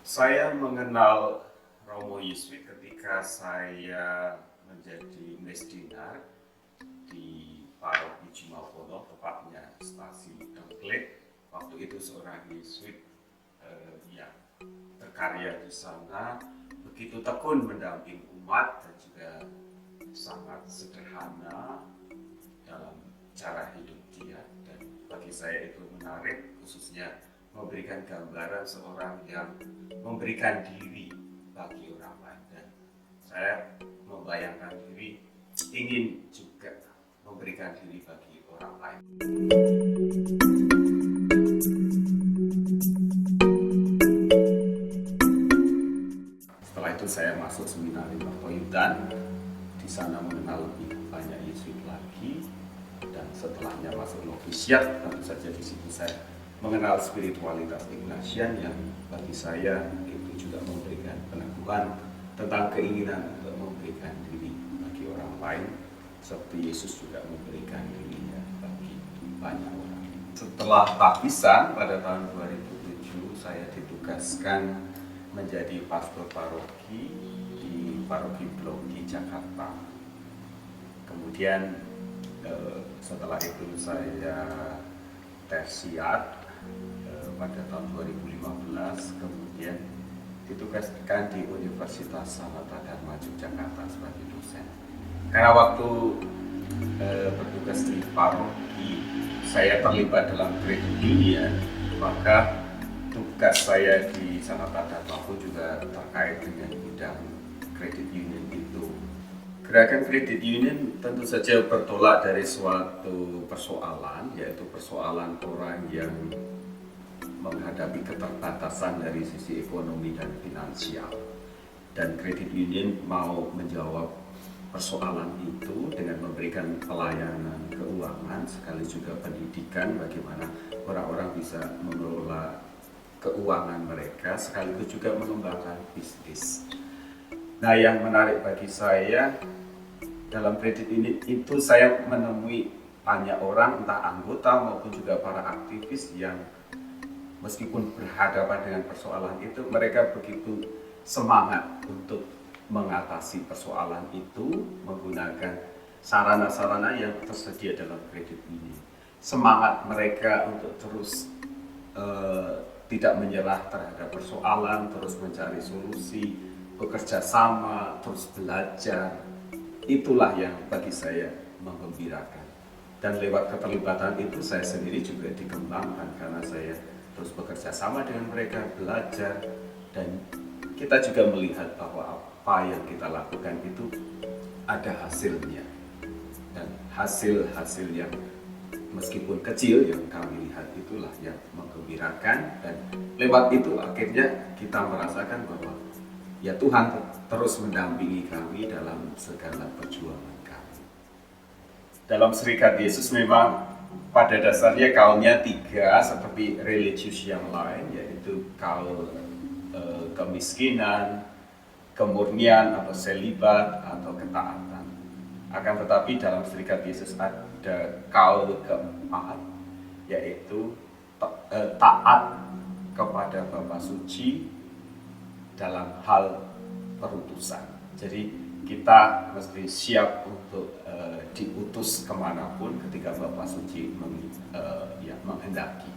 Saya mengenal Romo Yuswi ketika saya menjadi mesdinar di Paroki Cimapono, tepatnya stasi Dengklek. Waktu itu seorang Yuswi yang berkarya di sana begitu tekun mendampingi umat dan juga sangat sederhana dalam cara hidup dia, dan bagi saya itu menarik, khususnya memberikan gambaran seorang yang memberikan diri bagi orang lain, dan saya membayangkan diri ingin juga memberikan diri bagi orang lain. Setelah itu saya masuk seminari Martoyudan, di sana mengenal lebih banyak Yesuit lagi, dan setelahnya masuk novisiat. Tentu saja di situ saya mengenal spiritualitas Ignatian yang bagi saya itu juga memberikan peneguhan tentang keinginan untuk memberikan diri bagi orang lain, seperti Yesus juga memberikan dirinya bagi banyak orang. Setelah tabisan pada tahun 2007, saya ditugaskan menjadi pastor paroki di Paroki Blok di Jakarta. Kemudian setelah itu saya tersiat pada tahun 2015, kemudian ditugaskan di Universitas Sanata Dharma Yogyakarta sebagai dosen. Karena waktu bertugas di paroki saya terlibat dalam credit union, maka tugas saya di Sanata Dharma pun juga terkait dengan bidang credit union itu. Gerakan credit union tentu saja bertolak dari suatu persoalan, yaitu persoalan orang yang menghadapi keterbatasan dari sisi ekonomi dan finansial. Dan credit union mau menjawab persoalan itu dengan memberikan pelayanan keuangan, sekali juga pendidikan, bagaimana orang-orang bisa mengelola keuangan mereka, sekaligus juga mengembangkan bisnis. Nah, yang menarik bagi saya dalam kredit ini itu saya menemui banyak orang, entah anggota maupun juga para aktivis yang meskipun berhadapan dengan persoalan itu, mereka begitu semangat untuk mengatasi persoalan itu menggunakan sarana-sarana yang tersedia dalam kredit ini. Semangat mereka untuk terus tidak menyerah terhadap persoalan, terus mencari solusi, bekerja sama, terus belajar. Itulah yang bagi saya menggembirakan. Dan lewat keterlibatan itu saya sendiri juga dikembangkan karena saya terus bekerja sama dengan mereka, belajar, dan kita juga melihat bahwa apa yang kita lakukan itu ada hasilnya. Dan hasil-hasil yang meskipun kecil yang kami lihat itulah yang menggembirakan, dan lewat itu akhirnya kita merasakan bahwa ya Tuhan terus mendampingi kami dalam segala perjuangan kami. Dalam Serikat Yesus memang pada dasarnya kaulnya tiga seperti religius yang lain, yaitu kaul kemiskinan, kemurnian atau selibat atau ketaatan. Akan tetapi dalam Serikat Yesus ada kaul keempat, yaitu taat kepada Bapa Suci dalam hal perutusan. Jadi kita mesti siap untuk diutus kemanapun ketika Bapa Suci menghendaki.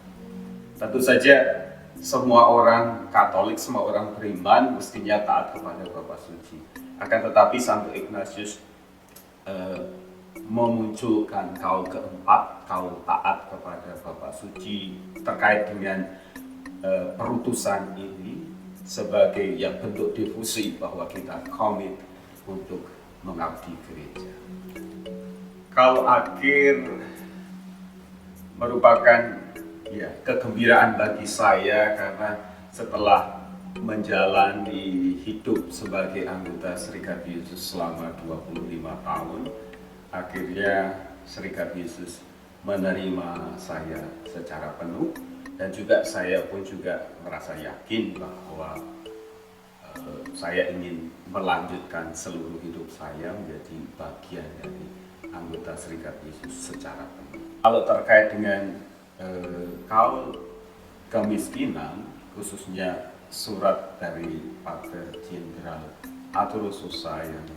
Tentu saja semua orang Katolik, semua orang beriman mestinya taat kepada Bapa Suci. Akan tetapi Santo Ignatius memunculkan kaul keempat, kaul taat kepada Bapa Suci terkait dengan perutusan ini sebagai yang bentuk difusi bahwa kita komit untuk mengabdi gereja. Kalau akhir merupakan kegembiraan bagi saya karena setelah menjalani hidup sebagai anggota Serikat Yesus selama 25 tahun, akhirnya Serikat Yesus menerima saya secara penuh, dan juga saya pun juga merasa yakin bahwa saya ingin melanjutkan seluruh hidup saya menjadi bagian dari anggota Serikat Yesus secara penuh. Kalau terkait dengan kaul kemiskinan, khususnya surat dari Pater Jenderal Arthur Sosa yang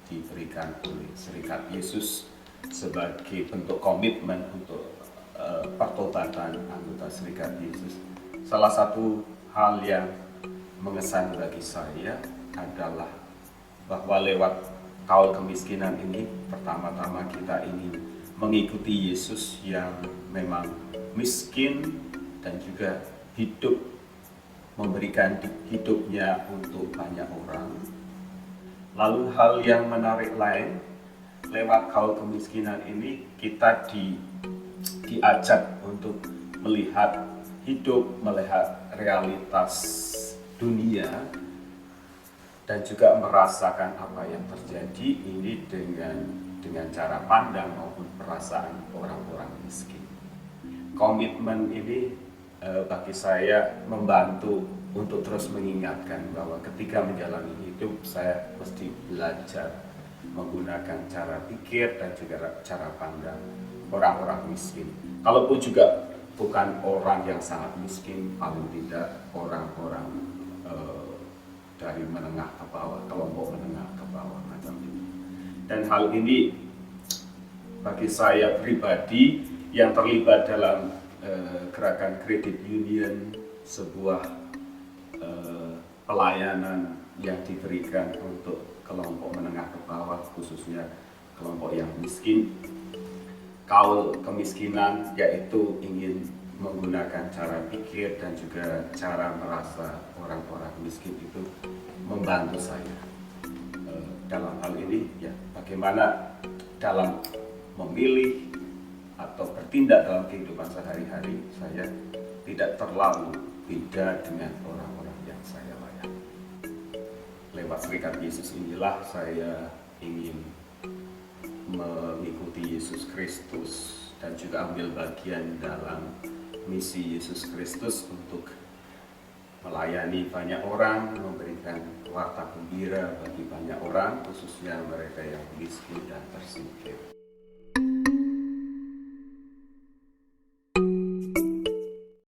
diberikan oleh Serikat Yesus sebagai bentuk komitmen untuk pertobatan anggota Serikat Yesus. Salah satu hal yang mengesan bagi saya adalah bahwa lewat kaul kemiskinan ini, pertama-tama kita ingin mengikuti Yesus yang memang miskin dan juga hidup, memberikan hidupnya untuk banyak orang. Lalu hal yang menarik lain, lewat kaul kemiskinan ini kita diajak untuk melihat hidup, melihat realitas dunia, dan juga merasakan apa yang terjadi ini dengan cara pandang maupun perasaan orang-orang miskin. Komitmen ini bagi saya membantu untuk terus mengingatkan bahwa ketika menjalani hidup saya mesti belajar menggunakan cara pikir dan juga cara pandang orang-orang miskin. Kalaupun juga bukan orang yang sangat miskin, paling tidak orang-orang dari menengah ke bawah, kelompok menengah ke bawah macam ini. Dan hal ini bagi saya pribadi yang terlibat dalam gerakan credit union, sebuah pelayanan yang diberikan untuk kelompok menengah ke bawah, khususnya kelompok yang miskin. Kaul kemiskinan yaitu ingin menggunakan cara pikir dan juga cara merasa orang-orang miskin itu membantu saya dalam hal ini, ya bagaimana dalam memilih atau bertindak dalam kehidupan sehari-hari saya tidak terlalu beda dengan orang-orang yang saya layani. Lewat Serikat Yesus inilah saya ingin mengikuti Yesus Kristus dan juga ambil bagian dalam misi Yesus Kristus untuk melayani banyak orang, memberikan warta gembira bagi banyak orang, khususnya mereka yang miskin dan tersingkir.